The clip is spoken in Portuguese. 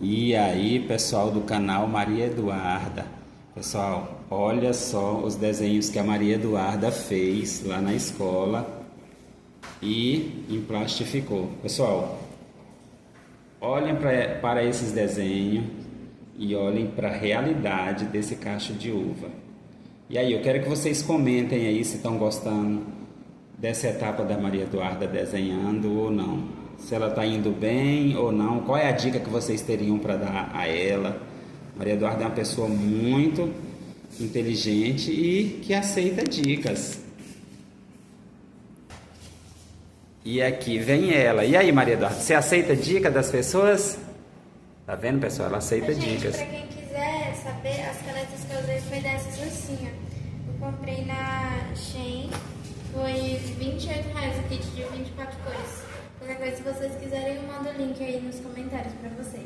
E aí, pessoal do canal Maria Eduarda. Pessoal, olha só os desenhos que a Maria Eduarda fez lá na escola e emplastificou. Pessoal, olhem para esses desenhos e olhem para a realidade desse cacho de uva. E aí, eu quero que vocês comentem aí se estão gostando dessa etapa da Maria Eduarda desenhando ou não. Se ela está indo bem ou não. Qual é a dica que vocês teriam para dar a ela? Maria Eduarda é uma pessoa muito inteligente e que aceita dicas. E aqui vem ela. E aí, Maria Eduarda, você aceita dica das pessoas? Tá vendo, pessoal? Ela aceita dicas. Pra quem quiser saber, as canetas que eu usei foi dessas assim, ó. Eu comprei na Shein, foi R$ 28 o kit de 24 cores. Qualquer coisa, se vocês quiserem, eu mando o link aí nos comentários pra vocês.